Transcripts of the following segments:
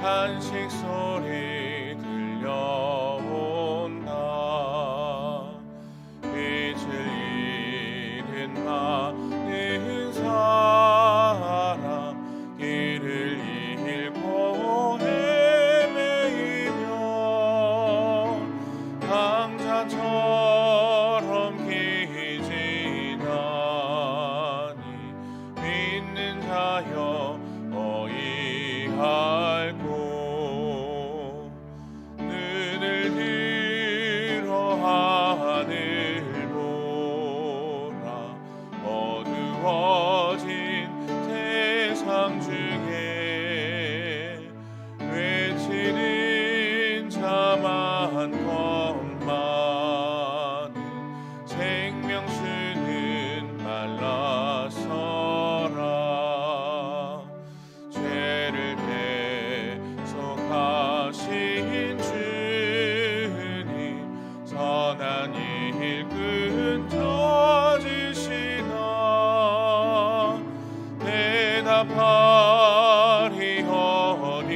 탄식 소리 들려온다. 빛을 잃은 많은 사람 길을 잃고 헤매이며 강자처럼 기지다니 믿는 자여 어이할꼬. 눈을 들어 하늘 보라. 어두워진 세상 중에 외치는 자만 많은 생명수는 말라서라. 죄를 배속하신 주님 선한 일꾼 터지시나. 대답하리 어디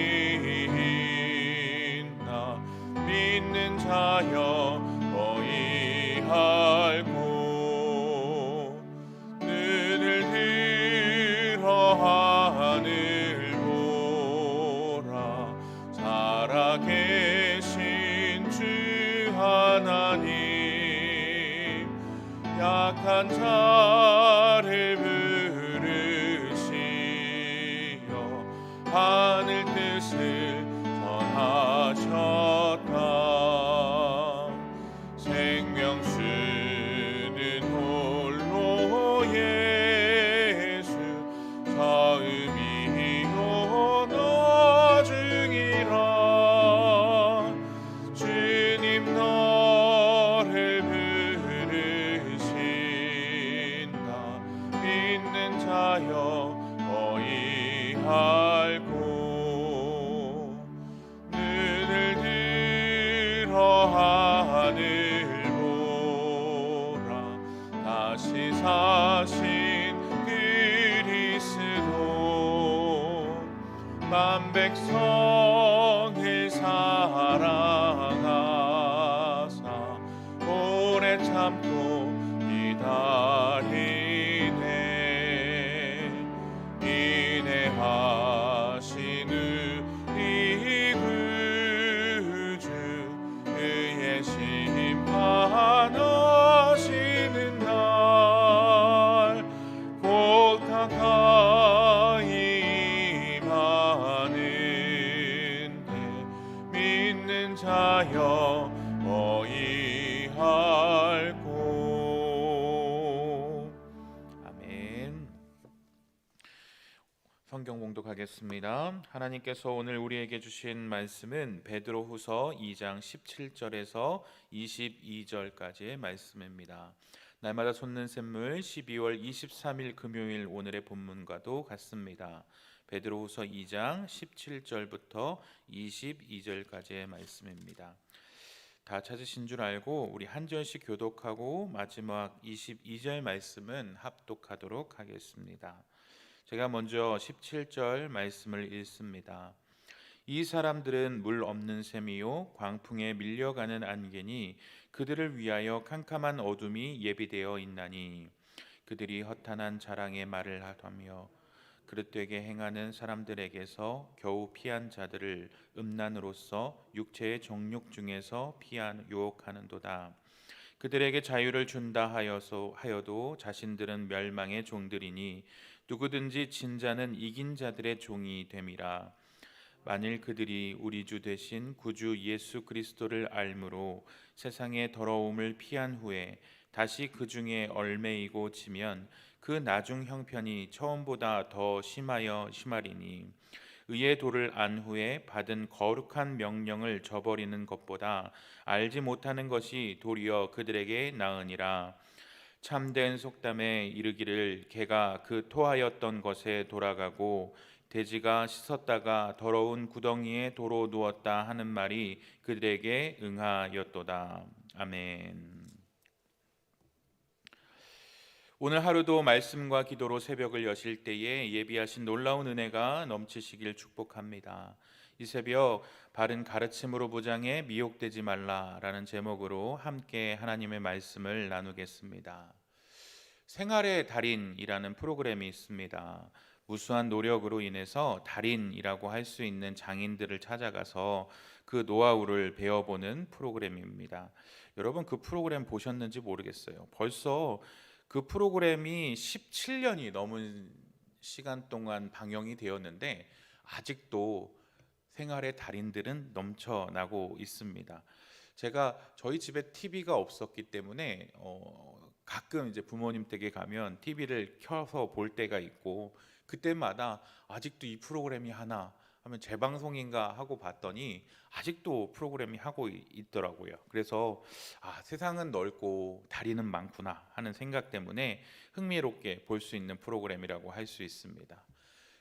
있나. 믿는 자여 어이할꼬. 눈을 들어 하늘 보라. 살아계신 주 하나님 약한 자를 부르시어 하늘 뜻을 전하셨다. 생명수는 홀로 예수 처음이요 나중이라. 주님 너를 부르신다. 믿는 자여 어이할꼬. 눈을 들어 하늘 보라. 다시 사신 그리스도 만 백성을 사랑하사 오래 참고 기다리네. 인내하신 우리 구주 그의 심판하시는 날 곧 가까이 임하는데 믿는 자여 어이할꼬. 아멘. 성경 봉독하겠습니다. 하나님께서 오늘 우리에게 주신 말씀은 베드로후서 2장 17절에서 22절까지의 말씀입니다. 날마다 솟는 샘물 12월 23일 금요일 오늘의 본문과도 같습니다. 베드로후서 2장 17절부터 22절까지의 말씀입니다. 다 찾으신 줄 알고 우리 한 절씩 교독하고 마지막 22절 말씀은 합독하도록 하겠습니다. 제가 먼저 17절 말씀을 읽습니다. 이 사람들은 물 없는 샘이요 광풍에 밀려가는 안개니 그들을 위하여 캄캄한 어둠이 예비되어 있나니 그들이 허탄한 자랑의 말을 하며 그릇되게 행하는 사람들에게서 겨우 피한 자들을 음란으로서 육체의 정욕 중에서 유혹하는도다. 그들에게 자유를 준다 하여도 자신들은 멸망의 종들이니 누구든지 진 자는 이긴 자들의 종이 됨이라. 만일 그들이 우리 주 되신 구주 예수 그리스도를 알므로 세상의 더러움을 피한 후에 다시 그 중에 얼매이고 지면 그 나중 형편이 처음보다 더 심하리니 의의 도를 안 후에 받은 거룩한 명령을 저버리는 것보다 알지 못하는 것이 도리어 그들에게 나으니라. 참된 속담에 이르기를 개가 그 토하였던 것에 돌아가고 돼지가 씻었다가 더러운 구덩이에 도로 누웠다 하는 말이 그들에게 응하였도다. 아멘. 오늘 하루도 말씀과 기도로 새벽을 여실 때에 예비하신 놀라운 은혜가 넘치시길 축복합니다. 이 새벽 바른 가르침으로 무장해 미혹되지 말라라는 제목으로 함께 하나님의 말씀을 나누겠습니다. 생활의 달인이라는 프로그램이 있습니다. 무수한 노력으로 인해서 달인이라고 할 수 있는 장인들을 찾아가서 그 노하우를 배워보는 프로그램입니다. 여러분 그 프로그램 보셨는지 모르겠어요. 벌써 그 프로그램이 17년이 넘은 시간 동안 방영이 되었는데 아직도 생활의 달인들은 넘쳐나고 있습니다. 제가 저희 집에 TV가 없었기 때문에 가끔 이제 부모님 댁에 가면 TV를 켜서 볼 때가 있고 그때마다 아직도 이 프로그램이 하나 하면 재방송인가 하고 봤더니 아직도 프로그램이 하고 있더라고요. 그래서 세상은 넓고 다리는 많구나 하는 생각 때문에 흥미롭게 볼 수 있는 프로그램이라고 할 수 있습니다.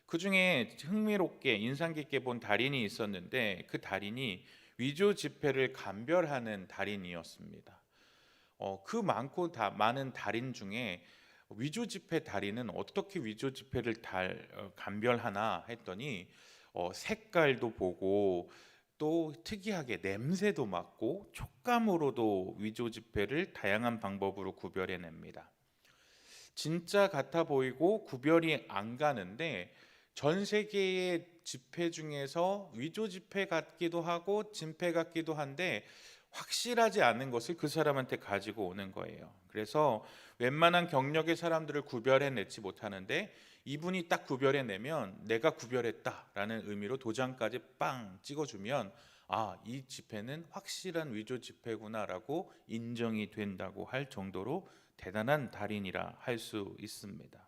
그 중에 흥미롭게 인상 깊게 본 달인이 있었는데 그 달인이 위조 지폐를 감별하는 달인이었습니다. 그 많은 달인 중에 위조 지폐 달인은 어떻게 위조 지폐를 감별하나 했더니 색깔도 보고 또 특이하게 냄새도 맡고 촉감으로도 위조 지폐를 다양한 방법으로 구별해냅니다. 진짜 같아 보이고 구별이 안 가는데 전 세계의 지폐 중에서 위조 지폐 같기도 하고 진폐 같기도 한데 확실하지 않은 것을 그 사람한테 가지고 오는 거예요. 그래서 웬만한 경력의 사람들을 구별해내지 못하는데 이분이 딱 구별해내면 내가 구별했다라는 의미로 도장까지 빵 찍어주면 이 지폐는 확실한 위조 지폐구나라고 인정이 된다고 할 정도로 대단한 달인이라 할 수 있습니다.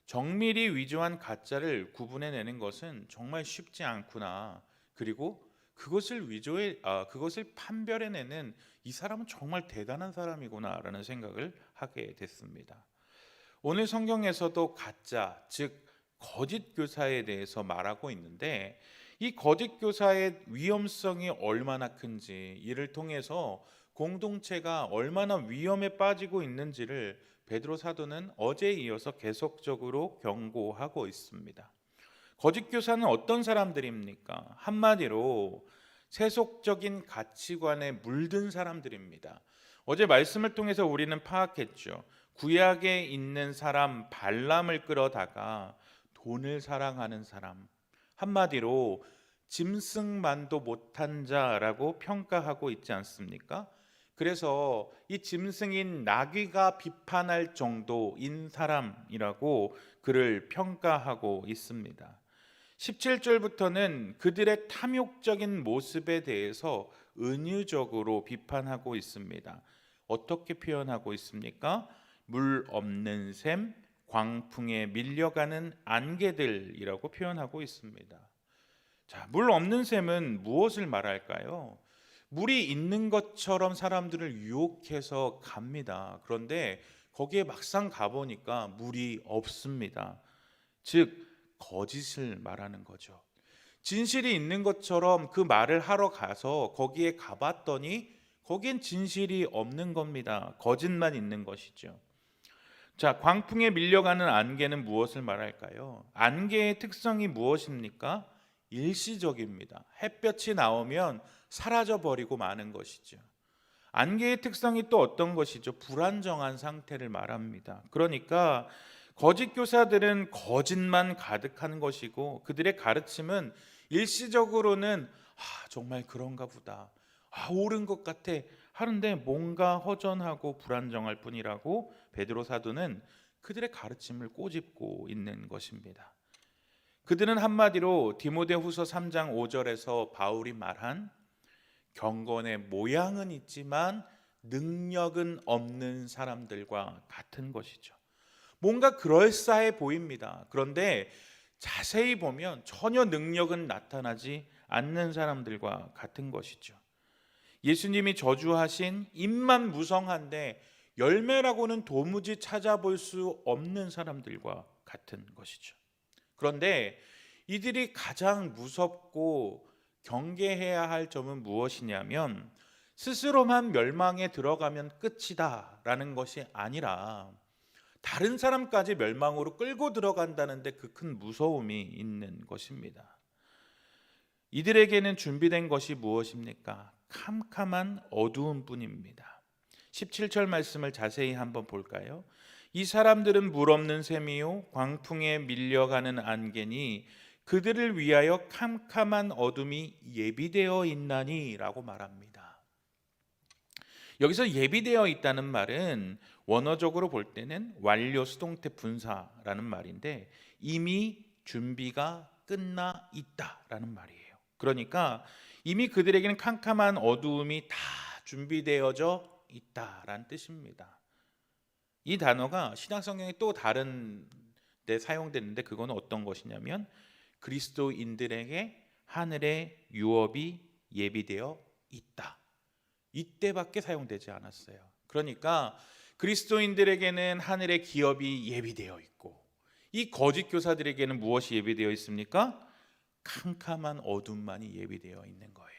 정밀히 위조한 가짜를 구분해내는 것은 정말 쉽지 않구나. 그리고 그것을 판별해내는 이 사람은 정말 대단한 사람이구나라는 생각을 하게 됐습니다. 오늘 성경에서도 가짜, 즉 거짓 교사에 대해서 말하고 있는데 이 거짓 교사의 위험성이 얼마나 큰지, 이를 통해서 공동체가 얼마나 위험에 빠지고 있는지를 베드로 사도는 어제에 이어서 계속적으로 경고하고 있습니다. 거짓 교사는 어떤 사람들입니까? 한마디로 세속적인 가치관에 물든 사람들입니다. 어제 말씀을 통해서 우리는 파악했죠. 구약에 있는 사람 발람을 끌어다가 돈을 사랑하는 사람, 한마디로 짐승만도 못한 자라고 평가하고 있지 않습니까? 그래서 이 짐승인 나귀가 비판할 정도인 사람이라고 그를 평가하고 있습니다. 17절부터는 그들의 탐욕적인 모습에 대해서 은유적으로 비판하고 있습니다. 어떻게 표현하고 있습니까? 물 없는 샘, 광풍에 밀려가는 안개들이라고 표현하고 있습니다. 자, 물 없는 샘은 무엇을 말할까요? 물이 있는 것처럼 사람들을 유혹해서 갑니다. 그런데 거기에 막상 가보니까 물이 없습니다. 즉 거짓을 말하는 거죠. 진실이 있는 것처럼 그 말을 하러 가서 거기에 가봤더니 거기엔 진실이 없는 겁니다. 거짓만 있는 것이죠. 자, 광풍에 밀려가는 안개는 무엇을 말할까요? 안개의 특성이 무엇입니까? 일시적입니다. 햇볕이 나오면 사라져 버리고 마는 것이죠. 안개의 특성이 또 어떤 것이죠? 불안정한 상태를 말합니다. 그러니까 거짓 교사들은 거짓만 가득한 것이고 그들의 가르침은 일시적으로는 정말 그런가 보다, 옳은 것 같아 하는데 뭔가 허전하고 불안정할 뿐이라고 베드로 사도는 그들의 가르침을 꼬집고 있는 것입니다. 그들은 한마디로 디모데후서 3장 5절에서 바울이 말한 경건의 모양은 있지만 능력은 없는 사람들과 같은 것이죠. 뭔가 그럴싸해 보입니다. 그런데 자세히 보면 전혀 능력은 나타나지 않는 사람들과 같은 것이죠. 예수님이 저주하신 입만 무성한데 열매라고는 도무지 찾아볼 수 없는 사람들과 같은 것이죠. 그런데 이들이 가장 무섭고 경계해야 할 점은 무엇이냐면 스스로만 멸망에 들어가면 끝이다 라는 것이 아니라 다른 사람까지 멸망으로 끌고 들어간다는 데 그 큰 무서움이 있는 것입니다. 이들에게는 준비된 것이 무엇입니까? 캄캄한 어두움뿐입니다. 17절 말씀을 자세히 한번 볼까요? 이 사람들은 물 없는 샘이요 광풍에 밀려가는 안개니 그들을 위하여 캄캄한 어둠이 예비되어 있나니 라고 말합니다. 여기서 예비되어 있다는 말은 원어적으로 볼 때는 완료 수동태 분사라는 말인데 이미 준비가 끝나 있다라는 말이에요. 그러니까 이미 그들에게는 캄캄한 어두움이 다 준비되어져 있다라는 뜻입니다. 이 단어가 신약성경에 또 다른 데 사용되는데 그거는 어떤 것이냐면 그리스도인들에게 하늘의 유업이 예비되어 있다. 이때밖에 사용되지 않았어요. 그러니까 그리스도인들에게는 하늘의 기업이 예비되어 있고 이 거짓 교사들에게는 무엇이 예비되어 있습니까? 캄캄한 어둠만이 예비되어 있는 거예요.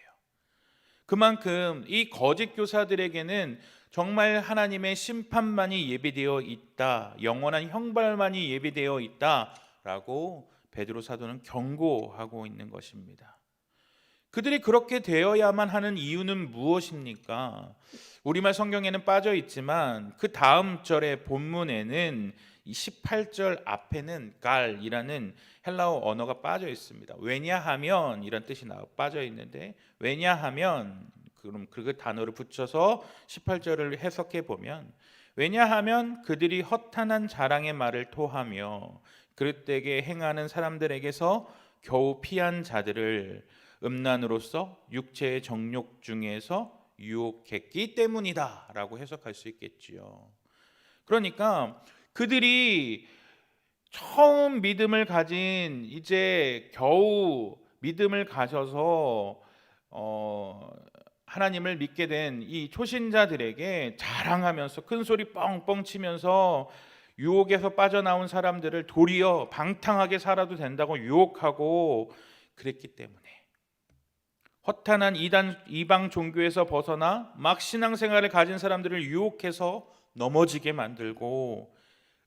그만큼 이 거짓 교사들에게는 정말 하나님의 심판만이 예비되어 있다, 영원한 형벌만이 예비되어 있다라고 베드로 사도는 경고하고 있는 것입니다. 그들이 그렇게 되어야만 하는 이유는 무엇입니까? 우리말 성경에는 빠져 있지만 그 다음 절의 본문에는 18절 앞에는 갈이라는 헬라어 언어가 빠져 있습니다. 왜냐하면 이런 뜻이 빠져 있는데 왜냐하면 그럼 그 단어를 붙여서 18절을 해석해 보면 왜냐하면 그들이 허탄한 자랑의 말을 토하며 그릇되게 행하는 사람들에게서 겨우 피한 자들을 음란으로서 육체의 정욕 중에서 유혹했기 때문이다 라고 해석할 수 있겠지요. 그러니까 그들이 처음 믿음을 가진 이제 겨우 믿음을 가져서 하나님을 믿게 된 이 초신자들에게 자랑하면서 큰 소리 뻥뻥 치면서 유혹에서 빠져나온 사람들을 도리어 방탕하게 살아도 된다고 유혹하고 그랬기 때문에 허탄한 이방 종교에서 벗어나 막 신앙생활을 가진 사람들을 유혹해서 넘어지게 만들고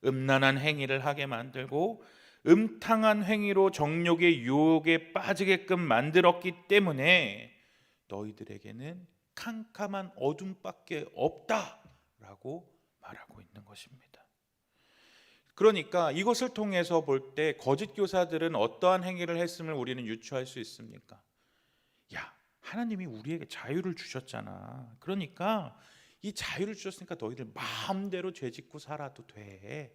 음란한 행위를 하게 만들고 음탕한 행위로 정욕의 유혹에 빠지게끔 만들었기 때문에 너희들에게는 캄캄한 어둠밖에 없다라고 말하고 있는 것입니다. 그러니까 이것을 통해서 볼 때 거짓 교사들은 어떠한 행위를 했음을 우리는 유추할 수 있습니까? 야, 하나님이 우리에게 자유를 주셨잖아. 그러니까 이 자유를 주셨으니까 너희들 마음대로 죄짓고 살아도 돼.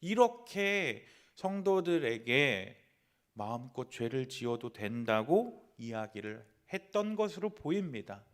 이렇게 성도들에게 마음껏 죄를 지어도 된다고 이야기를 했던 것으로 보입니다.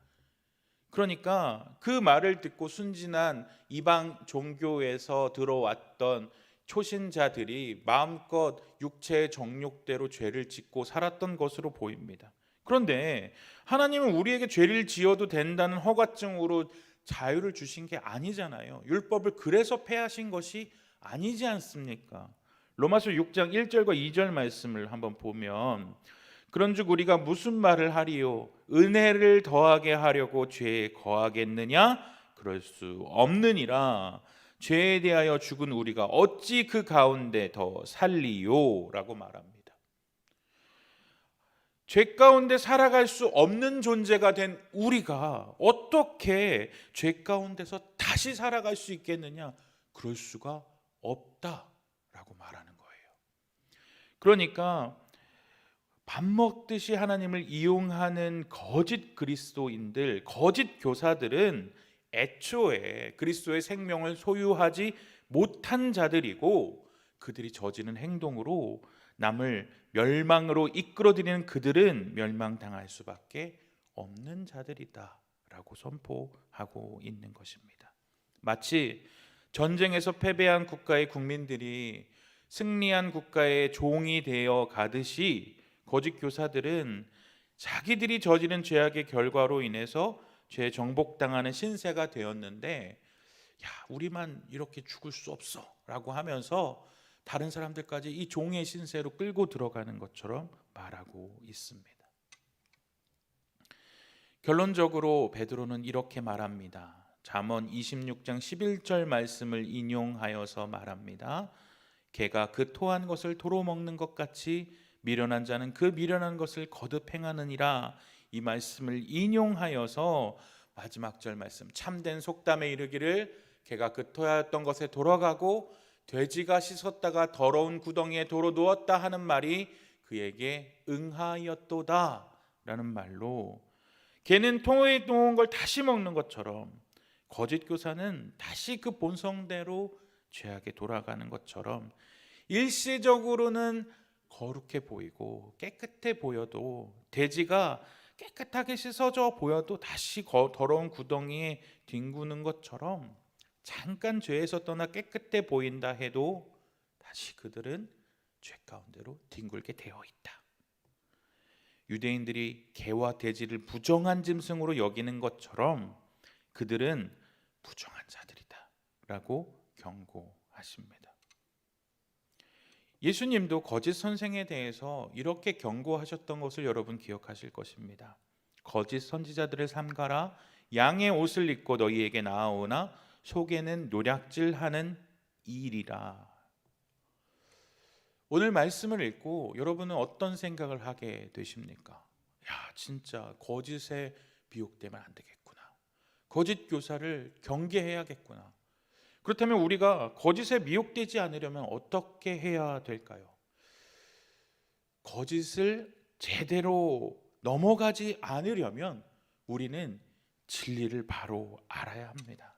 그러니까 그 말을 듣고 순진한 이방 종교에서 들어왔던 초신자들이 마음껏 육체의 정욕대로 죄를 짓고 살았던 것으로 보입니다. 그런데 하나님은 우리에게 죄를 지어도 된다는 허가증으로 자유를 주신 게 아니잖아요. 율법을 그래서 폐하신 것이 아니지 않습니까? 로마서 6장 1절과 2절 말씀을 한번 보면 그런즉 우리가 무슨 말을 하리요? 은혜를 더하게 하려고 죄에 거하겠느냐? 그럴 수 없느니라. 죄에 대하여 죽은 우리가 어찌 그 가운데 더 살리요? 라고 말합니다. 죄 가운데 살아갈 수 없는 존재가 된 우리가 어떻게 죄 가운데서 다시 살아갈 수 있겠느냐? 그럴 수가 없다라고 말하는 거예요. 그러니까 밥 먹듯이 하나님을 이용하는 거짓 그리스도인들, 거짓 교사들은 애초에 그리스도의 생명을 소유하지 못한 자들이고 그들이 저지른 행동으로 남을 멸망으로 이끌어들이는 그들은 멸망당할 수밖에 없는 자들이다라고 선포하고 있는 것입니다. 마치 전쟁에서 패배한 국가의 국민들이 승리한 국가의 종이 되어 가듯이 거짓 교사들은 자기들이 저지른 죄악의 결과로 인해서 죄 정복당하는 신세가 되었는데 야, 우리만 이렇게 죽을 수 없어 라고 하면서 다른 사람들까지 이 종의 신세로 끌고 들어가는 것처럼 말하고 있습니다. 결론적으로 베드로는 이렇게 말합니다. 잠언 26장 11절 말씀을 인용하여서 말합니다. 개가 그 토한 것을 도로 먹는 것 같이 미련한 자는 그 미련한 것을 거듭 행하느니라. 이 말씀을 인용하여서 마지막 절 말씀, 참된 속담에 이르기를 개가 긋어야했던 것에 돌아가고 돼지가 씻었다가 더러운 구덩이에 도로 누웠다 하는 말이 그에게 응하였도다 라는 말로, 개는 통에 놓은 걸 다시 먹는 것처럼 거짓 교사는 다시 그 본성대로 죄악에 돌아가는 것처럼 일시적으로는 거룩해 보이고 깨끗해 보여도, 돼지가 깨끗하게 씻어져 보여도 다시 더러운 구덩이에 뒹구는 것처럼 잠깐 죄에서 떠나 깨끗해 보인다 해도 다시 그들은 죄 가운데로 뒹굴게 되어 있다. 유대인들이 개와 돼지를 부정한 짐승으로 여기는 것처럼 그들은 부정한 자들이다 라고 경고하십니다. 예수님도 거짓 선생에 대해서 이렇게 경고하셨던 것을 여러분 기억하실 것입니다. 거짓 선지자들을 삼가라. 양의 옷을 입고 너희에게 나아오나 속에는 노략질하는 일이라. 오늘 말씀을 읽고 여러분은 어떤 생각을 하게 되십니까? 야, 진짜 거짓에 미혹되면 안 되겠구나. 거짓 교사를 경계해야겠구나. 그렇다면 우리가 거짓에 미혹되지 않으려면 어떻게 해야 될까요? 거짓을 제대로 넘어가지 않으려면 우리는 진리를 바로 알아야 합니다.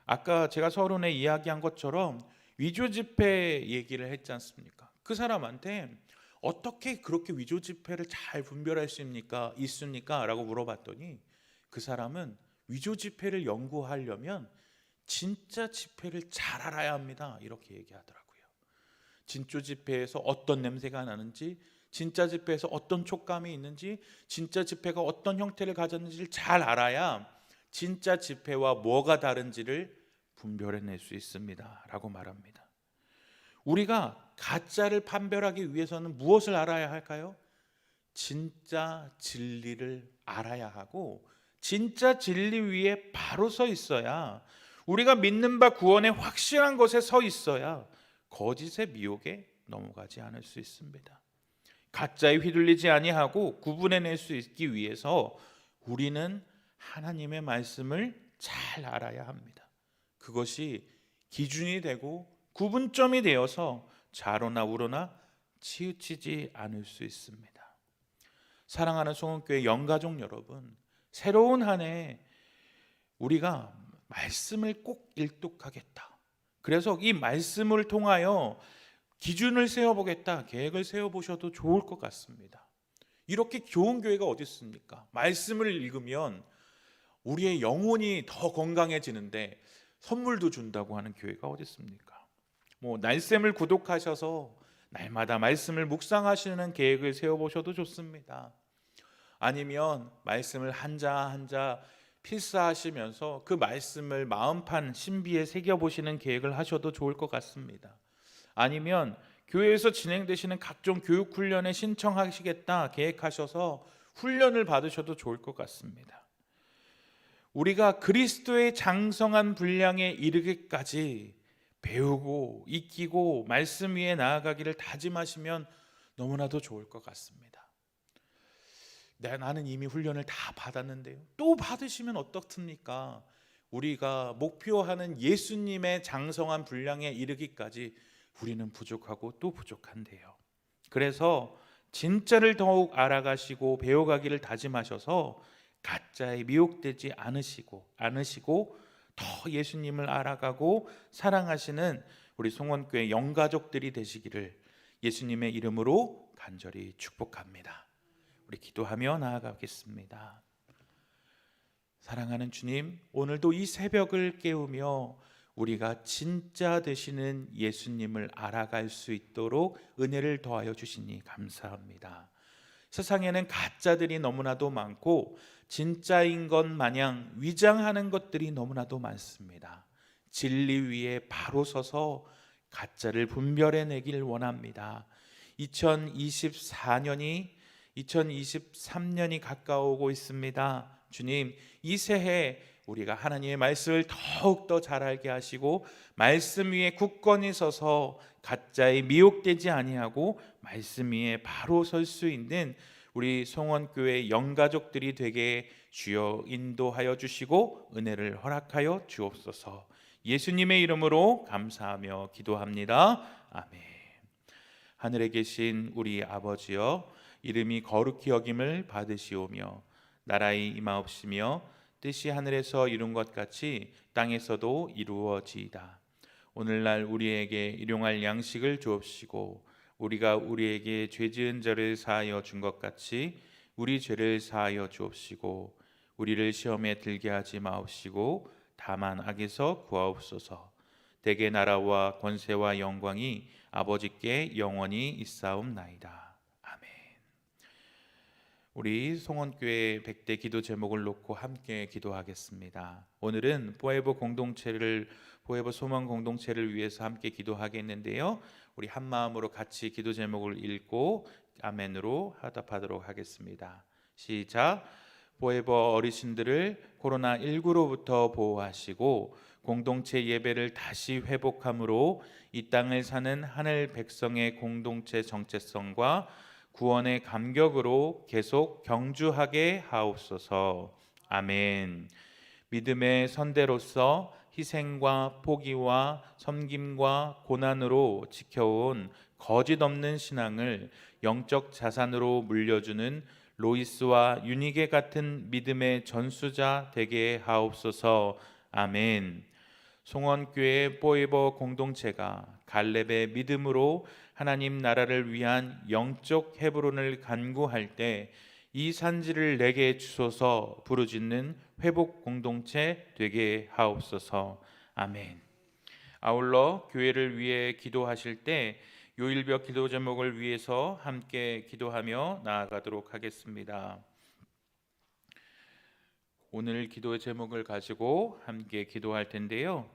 아까 제가 서론에 이야기한 것처럼 위조 지폐 얘기를 했지 않습니까? 그 사람한테 어떻게 그렇게 위조 지폐를 잘 분별할 수 있습니까? 라고 물어봤더니 그 사람은 위조 지폐를 연구하려면 진짜 지폐를 잘 알아야 합니다. 이렇게 얘기하더라고요. 진짜 지폐에서 어떤 냄새가 나는지, 진짜 지폐에서 어떤 촉감이 있는지, 진짜 지폐가 어떤 형태를 가졌는지를 잘 알아야 진짜 지폐와 뭐가 다른지를 분별해낼 수 있습니다 라고 말합니다. 우리가 가짜를 판별하기 위해서는 무엇을 알아야 할까요? 진짜 진리를 알아야 하고, 진짜 진리 위에 바로 서 있어야, 우리가 믿는 바 구원의 확실한 것에 서 있어야 거짓의 미혹에 넘어가지 않을 수 있습니다. 가짜에 휘둘리지 아니하고 구분해낼 수 있기 위해서 우리는 하나님의 말씀을 잘 알아야 합니다. 그것이 기준이 되고 구분점이 되어서 좌로나 우로나 치우치지 않을 수 있습니다. 사랑하는 송원교회 영가족 여러분, 새로운 한 해 우리가 말씀을 꼭 일독하겠다, 그래서 이 말씀을 통하여 기준을 세워보겠다, 계획을 세워보셔도 좋을 것 같습니다. 이렇게 좋은 교회가 어디 있습니까? 말씀을 읽으면 우리의 영혼이 더 건강해지는데 선물도 준다고 하는 교회가 어디 있습니까? 날샘을 구독하셔서 날마다 말씀을 묵상하시는 계획을 세워보셔도 좋습니다. 아니면 말씀을 한자 한자 필사하시면서 그 말씀을 마음판 신비에 새겨보시는 계획을 하셔도 좋을 것 같습니다. 아니면 교회에서 진행되시는 각종 교육훈련에 신청하시겠다 계획하셔서 훈련을 받으셔도 좋을 것 같습니다. 우리가 그리스도의 장성한 분량에 이르기까지 배우고 익히고 말씀 위에 나아가기를 다짐하시면 너무나도 좋을 것 같습니다. 나는 이미 훈련을 다 받았는데요. 또 받으시면 어떻습니까? 우리가 목표하는 예수님의 장성한 분량에 이르기까지 우리는 부족하고 또 부족한데요. 그래서 진짜를 더욱 알아가시고 배워가기를 다짐하셔서 가짜에 미혹되지 않으시고 더 예수님을 알아가고 사랑하시는 우리 송원교회 영가족들이 되시기를 예수님의 이름으로 간절히 축복합니다. 우리 기도하며 나아가겠습니다. 사랑하는 주님, 오늘도 이 새벽을 깨우며 우리가 진짜 되시는 예수님을 알아갈 수 있도록 은혜를 더하여 주시니 감사합니다. 세상에는 가짜들이 너무나도 많고 진짜인 것 마냥 위장하는 것들이 너무나도 많습니다. 진리 위에 바로 서서 가짜를 분별해내길 원합니다. 2023년이 가까워오고 있습니다. 주님, 이 새해 우리가 하나님의 말씀을 더욱더 잘 알게 하시고 말씀 위에 굳건히 서서 가짜에 미혹되지 아니하고 말씀 위에 바로 설 수 있는 우리 송원교회 영가족들이 되게 주여 인도하여 주시고 은혜를 허락하여 주옵소서. 예수님의 이름으로 감사하며 기도합니다. 아멘. 하늘에 계신 우리 아버지여, 이름이 거룩히 여김을 받으시오며 나라의 임하옵시며 뜻이 하늘에서 이룬 것 같이 땅에서도 이루어지이다. 오늘날 우리에게 일용할 양식을 주옵시고 우리가 우리에게 죄 지은 자를 사하여 준 것 같이 우리 죄를 사하여 주옵시고 우리를 시험에 들게 하지 마옵시고 다만 악에서 구하옵소서. 대개 나라와 권세와 영광이 아버지께 영원히 있사옵나이다. 아멘. 우리 송원교회 100대 기도 제목을 놓고 함께 기도하겠습니다. 오늘은 포에버 소망 공동체를 위해서 함께 기도하겠는데요, 우리 한 마음으로 같이 기도 제목을 읽고 아멘으로 화답하도록 하겠습니다. 시작. 포에버 어르신들을 코로나19로부터 보호하시고 공동체 예배를 다시 회복함으로 이 땅을 사는 하늘 백성의 공동체 정체성과 구원의 감격으로 계속 경주하게 하옵소서. 아멘. 믿음의 선대로서 희생과 포기와 섬김과 고난으로 지켜온 거짓 없는 신앙을 영적 자산으로 물려주는 로이스와 유니게 같은 믿음의 전수자 되게 하옵소서. 아멘. 송원교회 포에버 공동체가 갈렙의 믿음으로 하나님 나라를 위한 영적 헤브론을 간구할 때 이 산지를 내게 주소서 부르짖는 회복 공동체 되게 하옵소서. 아멘. 아울러 교회를 위해 기도하실 때 요일벽 기도 제목을 위해서 함께 기도하며 나아가도록 하겠습니다. 오늘 기도의 제목을 가지고 함께 기도할 텐데요,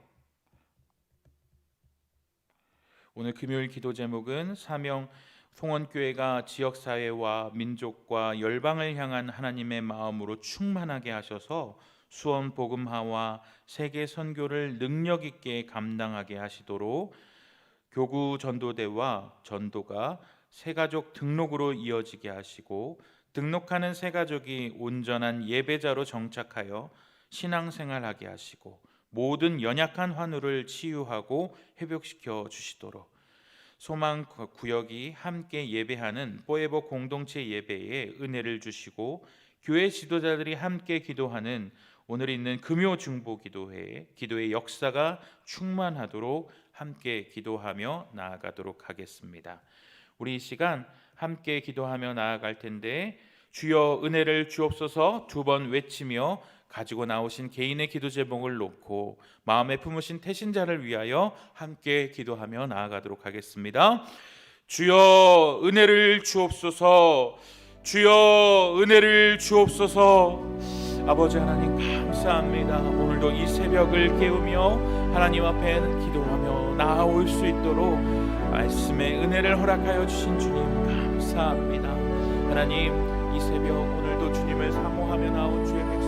오늘 금요일 기도 제목은 사명 송원교회가 지역사회와 민족과 열방을 향한 하나님의 마음으로 충만하게 하셔서 수원 복음화와 세계 선교를 능력 있게 감당하게 하시도록 교구 전도대와 전도가 새가족 등록으로 이어지게 하시고 등록하는 새가족이 온전한 예배자로 정착하여 신앙생활하게 하시고 모든 연약한 환우를 치유하고 회복시켜 주시도록 소망 구역이 함께 예배하는 포에버 공동체 예배에 은혜를 주시고 교회 지도자들이 함께 기도하는 오늘 있는 금요 중보 기도회에 기도의 역사가 충만하도록 함께 기도하며 나아가도록 하겠습니다. 우리 이 시간 함께 기도하며 나아갈 텐데 주여 은혜를 주옵소서 두 번 외치며 가지고 나오신 개인의 기도 제목을 놓고 마음에 품으신 태신자를 위하여 함께 기도하며 나아가도록 하겠습니다. 주여 은혜를 주옵소서. 주여 은혜를 주옵소서. 아버지 하나님 감사합니다. 오늘도 이 새벽을 깨우며 하나님 앞에 기도하며 나아올 수 있도록 말씀의 은혜를 허락하여 주신 주님 감사합니다. 하나님 이 새벽 오늘도 주님을 사모하며 나온 주의 백성